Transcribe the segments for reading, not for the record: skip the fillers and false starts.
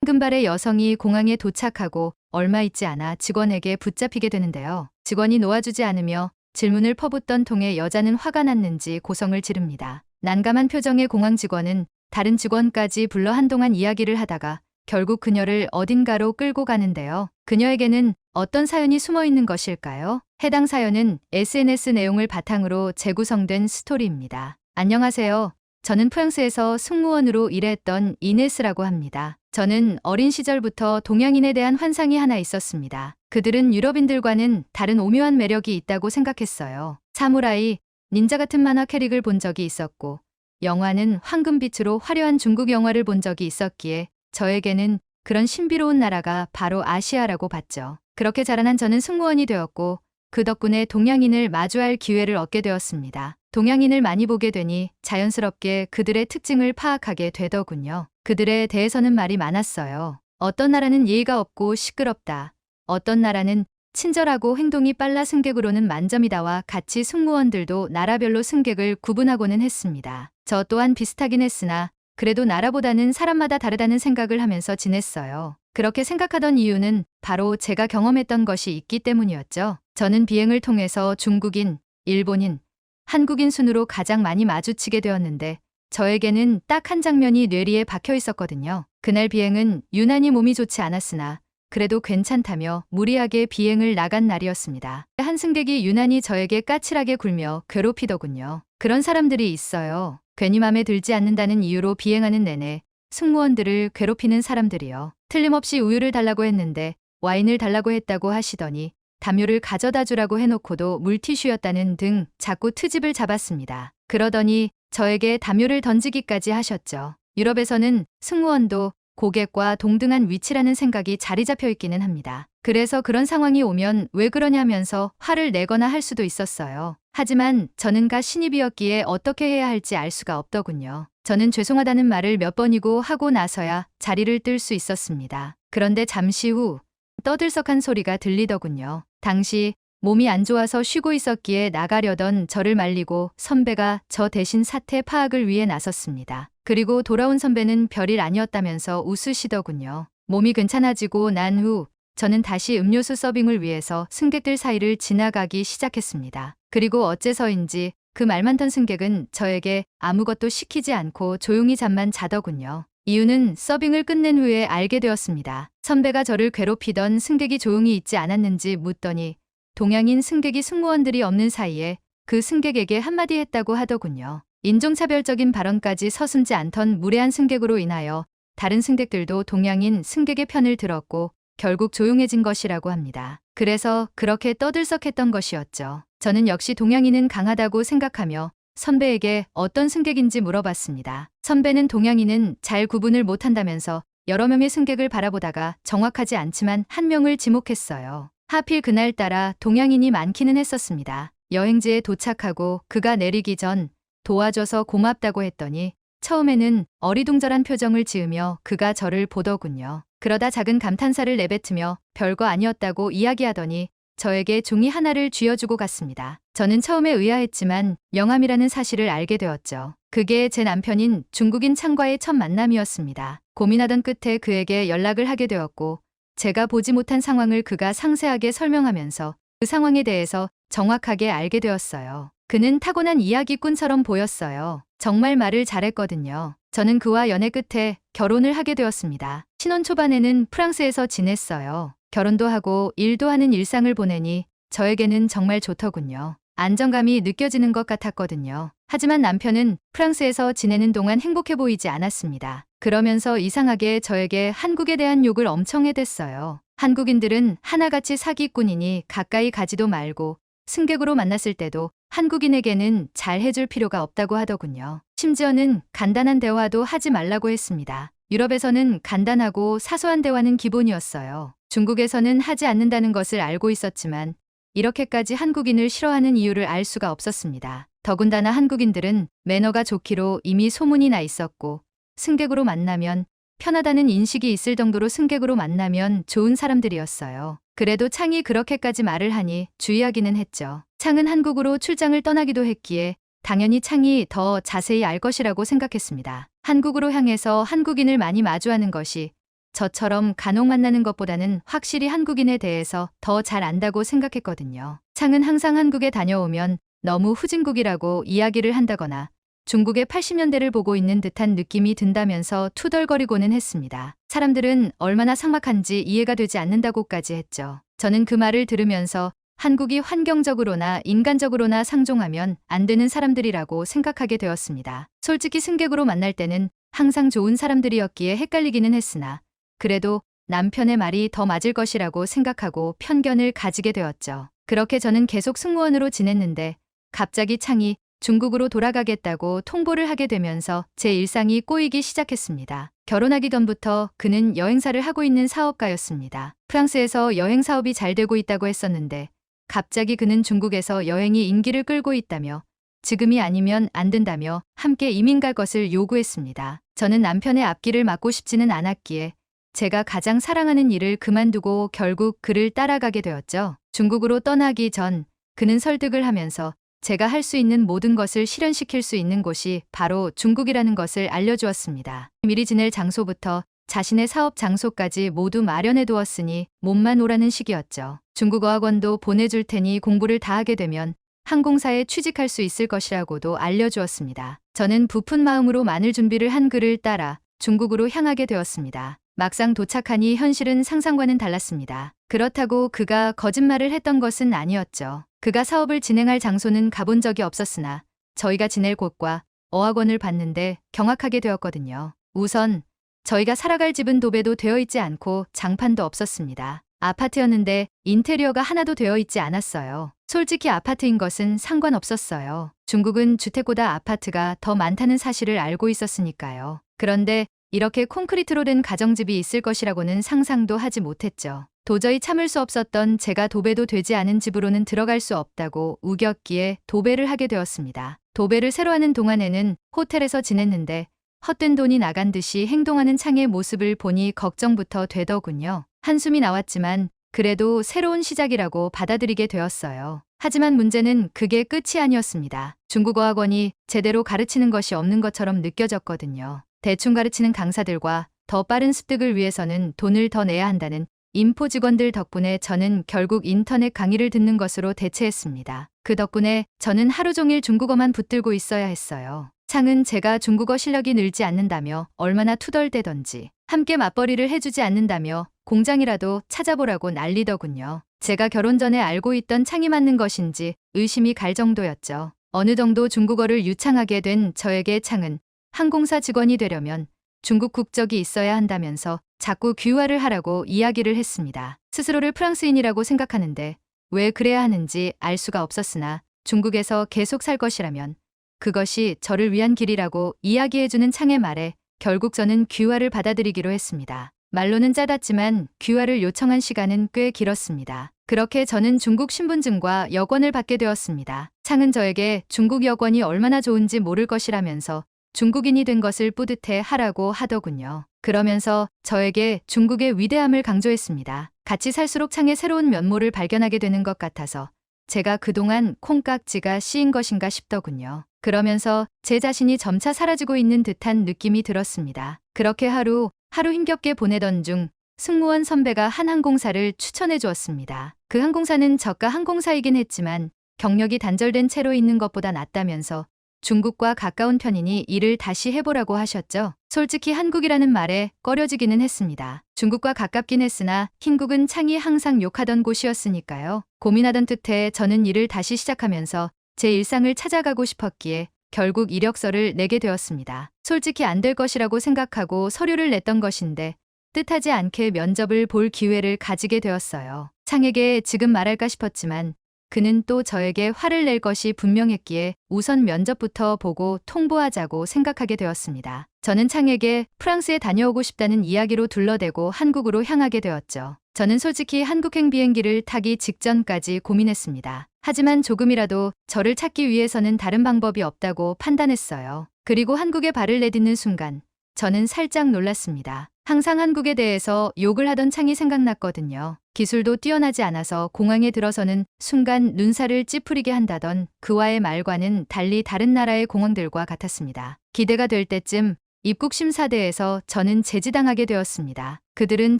금발의 여성이 공항에 도착하고 얼마 있지 않아 직원에게 붙잡히게 되는데요. 직원이 놓아주지 않으며 질문을 퍼붓던 통에 여자는 화가 났는지 고성을 지릅니다. 난감한 표정의 공항 직원은 다른 직원까지 불러 한동안 이야기를 하다가 결국 그녀를 어딘가로 끌고 가는데요. 그녀에게는 어떤 사연이 숨어 있는 것일까요? 해당 사연은 SNS 내용을 바탕으로 재구성된 스토리입니다. 안녕하세요. 저는 프랑스에서 승무원으로 일했던 이네스라고 합니다. 저는 어린 시절부터 동양인에 대한 환상이 하나 있었습니다. 그들은 유럽인들과는 다른 오묘한 매력이 있다고 생각했어요. 사무라이, 닌자 같은 만화 캐릭을 본 적이 있었고, 영화는 황금빛으로 화려한 중국 영화를 본 적이 있었기에 저에게는 그런 신비로운 나라가 바로 아시아라고 봤죠. 그렇게 자라난 저는 승무원이 되었고 그 덕분에 동양인을 마주할 기회를 얻게 되었습니다. 동양인을 많이 보게 되니 자연스럽게 그들의 특징을 파악하게 되더군요. 그들에 대해서는 말이 많았어요. 어떤 나라는 예의가 없고 시끄럽다. 어떤 나라는 친절하고 행동이 빨라 승객으로는 만점이다와 같이 승무원들도 나라별로 승객을 구분하고는 했습니다. 저 또한 비슷하긴 했으나 그래도 나라보다는 사람마다 다르다는 생각을 하면서 지냈어요. 그렇게 생각하던 이유는 바로 제가 경험했던 것이 있기 때문이었죠. 저는 비행을 통해서 중국인, 일본인, 한국인 순으로 가장 많이 마주치게 되었는데 저에게는 딱 한 장면이 뇌리에 박혀 있었거든요. 그날 비행은 유난히 몸이 좋지 않았으나 그래도 괜찮다며 무리하게 비행을 나간 날이었습니다. 한 승객이 유난히 저에게 까칠하게 굴며 괴롭히더군요. 그런 사람들이 있어요. 괜히 맘에 들지 않는다는 이유로 비행하는 내내 승무원들을 괴롭히는 사람들이요. 틀림없이 우유를 달라고 했는데 와인을 달라고 했다고 하시더니 담요를 가져다 주라고 해놓고도 물티슈였다는 등 자꾸 트집을 잡았습니다. 그러더니 저에게 담요를 던지기까지 하셨죠. 유럽에서는 승무원도 고객과 동등한 위치라는 생각이 자리 잡혀 있기는 합니다. 그래서 그런 상황이 오면 왜 그러냐면서 화를 내거나 할 수도 있었어요. 하지만 저는 신입이었기에 어떻게 해야 할지 알 수가 없더군요. 저는 죄송하다는 말을 몇 번이고 하고 나서야 자리를 뜰 수 있었습니다. 그런데 잠시 후 떠들썩한 소리가 들리더군요. 당시 몸이 안 좋아서 쉬고 있었기에 나가려던 저를 말리고 선배가 저 대신 사태 파악을 위해 나섰습니다. 그리고 돌아온 선배는 별일 아니었다면서 웃으시더군요. 몸이 괜찮아지고 난 후 저는 다시 음료수 서빙을 위해서 승객들 사이를 지나가기 시작했습니다. 그리고 어째서인지 그 말 많던 승객은 저에게 아무것도 시키지 않고 조용히 잠만 자더군요. 이유는 서빙을 끝낸 후에 알게 되었습니다. 선배가 저를 괴롭히던 승객이 조용히 있지 않았는지 묻더니 동양인 승객이 승무원들이 없는 사이에 그 승객에게 한마디 했다고 하더군요. 인종차별적인 발언까지 서슴지 않던 무례한 승객으로 인하여 다른 승객들도 동양인 승객의 편을 들었고 결국 조용해진 것이라고 합니다. 그래서 그렇게 떠들썩했던 것이었죠. 저는 역시 동양인은 강하다고 생각하며 선배에게 어떤 승객인지 물어봤습니다. 선배는 동양인은 잘 구분을 못한다면서 여러 명의 승객을 바라보다가 정확하지 않지만 한 명을 지목했어요. 하필 그날따라 동양인이 많기는 했었습니다. 여행지에 도착하고 그가 내리기 전 도와줘서 고맙다고 했더니 처음에는 어리둥절한 표정을 지으며 그가 저를 보더군요. 그러다 작은 감탄사를 내뱉으며 별거 아니었다고 이야기하더니 저에게 종이 하나를 쥐어주고 갔습니다. 저는 처음에 의아했지만 영암이라는 사실을 알게 되었죠. 그게 제 남편인 중국인 창과의 첫 만남이었습니다. 고민하던 끝에 그에게 연락을 하게 되었고 제가 보지 못한 상황을 그가 상세하게 설명하면서 그 상황에 대해서 정확하게 알게 되었어요. 그는 타고난 이야기꾼처럼 보였어요. 정말 말을 잘했거든요. 저는 그와 연애 끝에 결혼을 하게 되었습니다. 신혼 초반에는 프랑스에서 지냈어요. 결혼도 하고 일도 하는 일상을 보내니 저에게는 정말 좋더군요. 안정감이 느껴지는 것 같았거든요. 하지만 남편은 프랑스에서 지내는 동안 행복해 보이지 않았습니다. 그러면서 이상하게 저에게 한국에 대한 욕을 엄청 해댔어요. 한국인들은 하나같이 사기꾼이니 가까이 가지도 말고 승객으로 만났을 때도 한국인에게는 잘 해줄 필요가 없다고 하더군요. 심지어는 간단한 대화도 하지 말라고 했습니다. 유럽에서는 간단하고 사소한 대화는 기본이었어요. 중국에서는 하지 않는다는 것을 알고 있었지만 이렇게까지 한국인을 싫어하는 이유를 알 수가 없었습니다. 더군다나 한국인들은 매너가 좋기로 이미 소문이 나 있었고 승객으로 만나면 편하다는 인식이 있을 정도로 승객으로 만나면 좋은 사람들이었어요. 그래도 창이 그렇게까지 말을 하니 주의하기는 했죠. 창은 한국으로 출장을 떠나기도 했기에 당연히 창이 더 자세히 알 것이라고 생각했습니다. 한국으로 향해서 한국인을 많이 마주하는 것이 저처럼 간혹 만나는 것보다는 확실히 한국인에 대해서 더 잘 안다고 생각했거든요. 창은 항상 한국에 다녀오면 너무 후진국이라고 이야기를 한다거나 중국의 80년대를 보고 있는 듯한 느낌이 든다면서 투덜거리고는 했습니다. 사람들은 얼마나 삭막한지 이해가 되지 않는다고까지 했죠. 저는 그 말을 들으면서 한국이 환경적으로나 인간적으로나 상종하면 안 되는 사람들이라고 생각하게 되었습니다. 솔직히 승객으로 만날 때는 항상 좋은 사람들이었기에 헷갈리기는 했으나 그래도 남편의 말이 더 맞을 것이라고 생각하고 편견을 가지게 되었죠. 그렇게 저는 계속 승무원으로 지냈는데 갑자기 창이 중국으로 돌아가겠다고 통보를 하게 되면서 제 일상이 꼬이기 시작했습니다. 결혼하기 전부터 그는 여행사를 하고 있는 사업가였습니다. 프랑스에서 여행 사업이 잘 되고 있다고 했었는데 갑자기 그는 중국에서 여행이 인기를 끌고 있다며 지금이 아니면 안 된다며 함께 이민 갈 것을 요구했습니다. 저는 남편의 앞길을 막고 싶지는 않았기에 제가 가장 사랑하는 일을 그만두고 결국 그를 따라가게 되었죠. 중국으로 떠나기 전 그는 설득을 하면서 제가 할 수 있는 모든 것을 실현시킬 수 있는 곳이 바로 중국이라는 것을 알려주었습니다. 미리 지낼 장소부터 자신의 사업 장소까지 모두 마련해 두었으니 몸만 오라는 식이었죠. 중국어 학원도 보내줄 테니 공부를 다 하게 되면 항공사에 취직할 수 있을 것이라고도 알려주었습니다. 저는 부푼 마음으로 많은 준비를 한 그를 따라 중국으로 향하게 되었습니다. 막상 도착하니 현실은 상상과는 달랐습니다. 그렇다고 그가 거짓말을 했던 것은 아니었죠. 그가 사업을 진행할 장소는 가본 적이 없었으나 저희가 지낼 곳과 어학원을 봤는데 경악하게 되었거든요. 우선 저희가 살아갈 집은 도배도 되어 있지 않고 장판도 없었습니다. 아파트였는데 인테리어가 하나도 되어 있지 않았어요. 솔직히 아파트인 것은 상관없었어요. 중국은 주택보다 아파트가 더 많다는 사실을 알고 있었으니까요. 그런데 이렇게 콘크리트로 된 가정집이 있을 것이라고는 상상도 하지 못했죠. 도저히 참을 수 없었던 제가 도배도 되지 않은 집으로는 들어갈 수 없다고 우겼기에 도배를 하게 되었습니다. 도배를 새로 하는 동안에는 호텔에서 지냈는데 헛된 돈이 나간 듯이 행동하는 창의 모습을 보니 걱정부터 되더군요. 한숨이 나왔지만 그래도 새로운 시작이라고 받아들이게 되었어요. 하지만 문제는 그게 끝이 아니었습니다. 중국어 학원이 제대로 가르치는 것이 없는 것처럼 느껴졌거든요. 대충 가르치는 강사들과 더 빠른 습득을 위해서는 돈을 더 내야 한다는 인포 직원들 덕분에 저는 결국 인터넷 강의를 듣는 것으로 대체했습니다. 그 덕분에 저는 하루 종일 중국어만 붙들고 있어야 했어요. 창은 제가 중국어 실력이 늘지 않는다며 얼마나 투덜대던지 함께 맞벌이를 해주지 않는다며 공장이라도 찾아보라고 난리더군요. 제가 결혼 전에 알고 있던 창이 맞는 것인지 의심이 갈 정도였죠. 어느 정도 중국어를 유창하게 된 저에게 창은 항공사 직원이 되려면 중국 국적이 있어야 한다면서 자꾸 귀화를 하라고 이야기를 했습니다. 스스로를 프랑스인이라고 생각하는데 왜 그래야 하는지 알 수가 없었으나 중국에서 계속 살 것이라면 그것이 저를 위한 길이라고 이야기해주는 창의 말에 결국 저는 귀화를 받아들이기로 했습니다. 말로는 짜닿지만 귀화를 요청한 시간은 꽤 길었습니다. 그렇게 저는 중국 신분증과 여권을 받게 되었습니다. 창은 저에게 중국 여권이 얼마나 좋은지 모를 것이라면서 중국인이 된 것을 뿌듯해 하라고 하더군요. 그러면서 저에게 중국의 위대함을 강조했습니다. 같이 살수록 창의 새로운 면모를 발견하게 되는 것 같아서 제가 그동안 콩깍지가 씌인 것인가 싶더군요. 그러면서 제 자신이 점차 사라지고 있는 듯한 느낌이 들었습니다. 그렇게 하루 힘겹게 보내던 중 승무원 선배가 한 항공사를 추천해 주었습니다. 그 항공사는 저가 항공사이긴 했지만 경력이 단절된 채로 있는 것보다 낫다면서 중국과 가까운 편이니 일을 다시 해보라고 하셨죠. 솔직히 한국이라는 말에 꺼려지기는 했습니다. 중국과 가깝긴 했으나 흰국은 창이 항상 욕하던 곳이었으니까요. 고민하던 끝에 저는 일을 다시 시작하면서 제 일상을 찾아가고 싶었기에 결국 이력서를 내게 되었습니다. 솔직히 안 될 것이라고 생각하고 서류를 냈던 것인데 뜻하지 않게 면접을 볼 기회를 가지게 되었어요. 창에게 지금 말할까 싶었지만 그는 또 저에게 화를 낼 것이 분명했기에 우선 면접부터 보고 통보하자고 생각하게 되었습니다. 저는 창에게 프랑스에 다녀오고 싶다는 이야기로 둘러대고 한국으로 향하게 되었죠. 저는 솔직히 한국행 비행기를 타기 직전까지 고민했습니다. 하지만 조금이라도 저를 찾기 위해서는 다른 방법이 없다고 판단했어요. 그리고 한국에 발을 내딛는 순간 저는 살짝 놀랐습니다. 항상 한국에 대해서 욕을 하던 창이 생각났거든요. 기술도 뛰어나지 않아서 공항에 들어서는 순간 눈살을 찌푸리게 한다던 그와의 말과는 달리 다른 나라의 공항들과 같았습니다. 기대가 될 때쯤 입국 심사대에서 저는 제지당하게 되었습니다. 그들은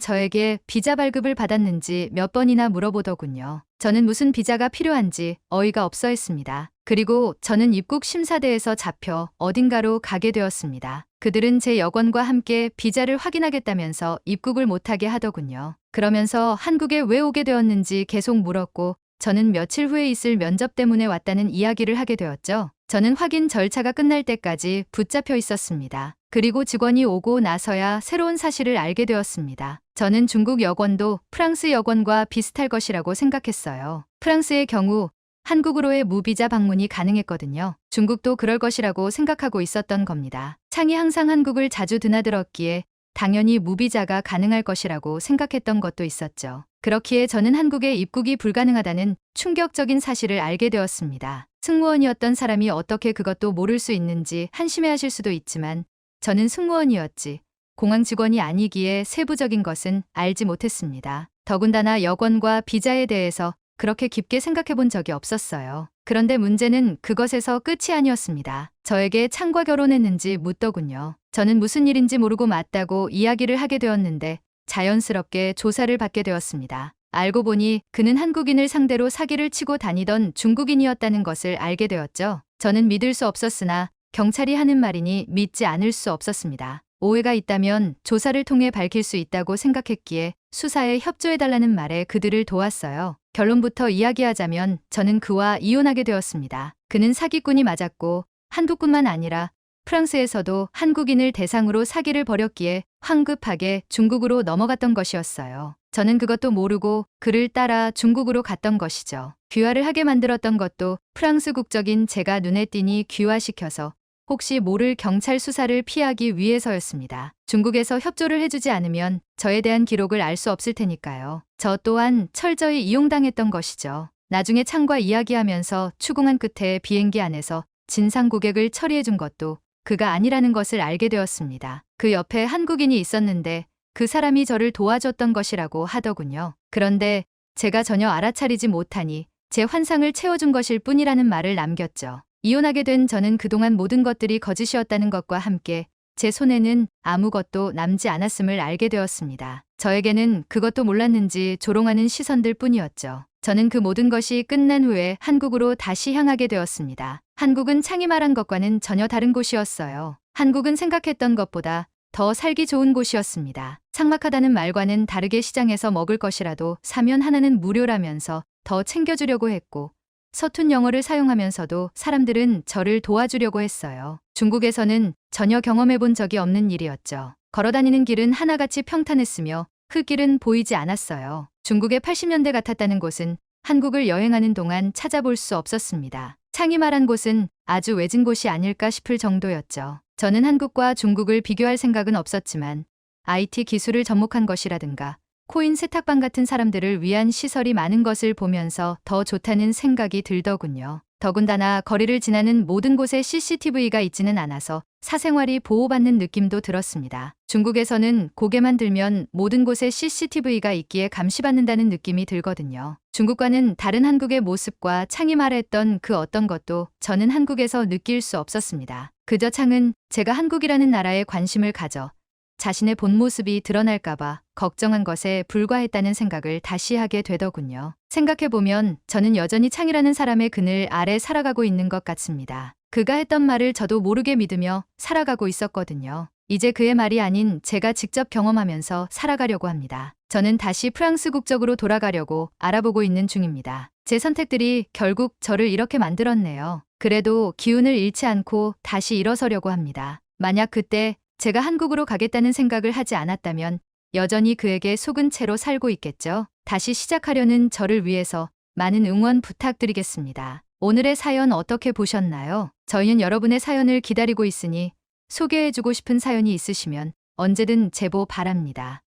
저에게 비자 발급을 받았는지 몇 번이나 물어보더군요. 저는 무슨 비자가 필요한지 어이가 없어 했습니다. 그리고 저는 입국 심사대에서 잡혀 어딘가로 가게 되었습니다. 그들은 제 여권과 함께 비자를 확인하겠다면서 입국을 못하게 하더군요. 그러면서 한국에 왜 오게 되었는지 계속 물었고 저는 며칠 후에 있을 면접 때문에 왔다는 이야기를 하게 되었죠. 저는 확인 절차가 끝날 때까지 붙잡혀 있었습니다. 그리고 직원이 오고 나서야 새로운 사실을 알게 되었습니다. 저는 중국 여권도 프랑스 여권과 비슷할 것이라고 생각했어요. 프랑스의 경우 한국으로의 무비자 방문이 가능했거든요. 중국도 그럴 것이라고 생각하고 있었던 겁니다. 창이 항상 한국을 자주 드나들었기에 당연히 무비자가 가능할 것이라고 생각했던 것도 있었죠. 그렇기에 저는 한국에 입국이 불가능하다는 충격적인 사실을 알게 되었습니다. 승무원이었던 사람이 어떻게 그것도 모를 수 있는지 한심해하실 수도 있지만 저는 승무원이었지 공항 직원이 아니기에 세부적인 것은 알지 못했습니다. 더군다나 여권과 비자에 대해서 그렇게 깊게 생각해 본 적이 없었어요. 그런데 문제는 그것에서 끝이 아니었습니다. 저에게 창과 결혼했는지 묻더군요. 저는 무슨 일인지 모르고 맞다고 이야기를 하게 되었는데 자연스럽게 조사를 받게 되었습니다. 알고 보니 그는 한국인을 상대로 사기를 치고 다니던 중국인이었다는 것을 알게 되었죠. 저는 믿을 수 없었으나 경찰이 하는 말이니 믿지 않을 수 없었습니다. 오해가 있다면 조사를 통해 밝힐 수 있다고 생각했기에 수사에 협조해달라는 말에 그들을 도왔어요. 결론부터 이야기하자면 저는 그와 이혼하게 되었습니다. 그는 사기꾼이 맞았고 한국뿐만 아니라 프랑스에서도 한국인을 대상으로 사기를 벌였기에 황급하게 중국으로 넘어갔던 것이었어요. 저는 그것도 모르고 그를 따라 중국으로 갔던 것이죠. 귀화를 하게 만들었던 것도 프랑스 국적인 제가 눈에 띄니 귀화시켜서 혹시 모를 경찰 수사를 피하기 위해서였습니다. 중국에서 협조를 해주지 않으면 저에 대한 기록을 알 수 없을 테니까요. 저 또한 철저히 이용당했던 것이죠. 나중에 창과 이야기하면서 추궁한 끝에 비행기 안에서 진상 고객을 처리해준 것도 그가 아니라는 것을 알게 되었습니다. 그 옆에 한국인이 있었는데 그 사람이 저를 도와줬던 것이라고 하더군요. 그런데 제가 전혀 알아차리지 못하니 제 환상을 채워준 것일 뿐이라는 말을 남겼죠. 이혼하게 된 저는 그동안 모든 것들이 거짓이었다는 것과 함께 제 손에는 아무것도 남지 않았음을 알게 되었습니다. 저에게는 그것도 몰랐는지 조롱하는 시선들 뿐이었죠. 저는 그 모든 것이 끝난 후에 한국으로 다시 향하게 되었습니다. 한국은 창이 말한 것과는 전혀 다른 곳이었어요. 한국은 생각했던 것보다 더 살기 좋은 곳이었습니다. 삭막하다는 말과는 다르게 시장에서 먹을 것이라도 사면 하나는 무료라면서 더 챙겨주려고 했고 서툰 영어를 사용하면서도 사람들은 저를 도와주려고 했어요. 중국에서는 전혀 경험해 본 적이 없는 일이었죠. 걸어다니는 길은 하나같이 평탄했으며 흙길은 보이지 않았어요. 중국의 80년대 같았다는 곳은 한국을 여행하는 동안 찾아볼 수 없었습니다. 창이 말한 곳은 아주 외진 곳이 아닐까 싶을 정도였죠. 저는 한국과 중국을 비교할 생각은 없었지만 IT 기술을 접목한 것이라든가 코인 세탁방 같은 사람들을 위한 시설이 많은 것을 보면서 더 좋다는 생각이 들더군요. 더군다나 거리를 지나는 모든 곳에 CCTV가 있지는 않아서 사생활이 보호받는 느낌도 들었습니다. 중국에서는 고개만 들면 모든 곳에 CCTV가 있기에 감시받는다는 느낌이 들거든요. 중국과는 다른 한국의 모습과 창이 말했던 그 어떤 것도 저는 한국에서 느낄 수 없었습니다. 그저 창은 제가 한국이라는 나라에 관심을 가져 자신의 본 모습이 드러날까봐 걱정한 것에 불과했다는 생각을 다시 하게 되더군요. 생각해보면 저는 여전히 창이라는 사람의 그늘 아래 살아가고 있는 것 같습니다. 그가 했던 말을 저도 모르게 믿으며 살아가고 있었거든요. 이제 그의 말이 아닌 제가 직접 경험하면서 살아가려고 합니다. 저는 다시 프랑스 국적으로 돌아가려고 알아보고 있는 중입니다. 제 선택들이 결국 저를 이렇게 만들었네요. 그래도 기운을 잃지 않고 다시 일어서려고 합니다. 만약 그때 제가 한국으로 가겠다는 생각을 하지 않았다면 여전히 그에게 속은 채로 살고 있겠죠. 다시 시작하려는 저를 위해서 많은 응원 부탁드리겠습니다. 오늘의 사연 어떻게 보셨나요? 저희는 여러분의 사연을 기다리고 있으니 소개해주고 싶은 사연이 있으시면 언제든 제보 바랍니다.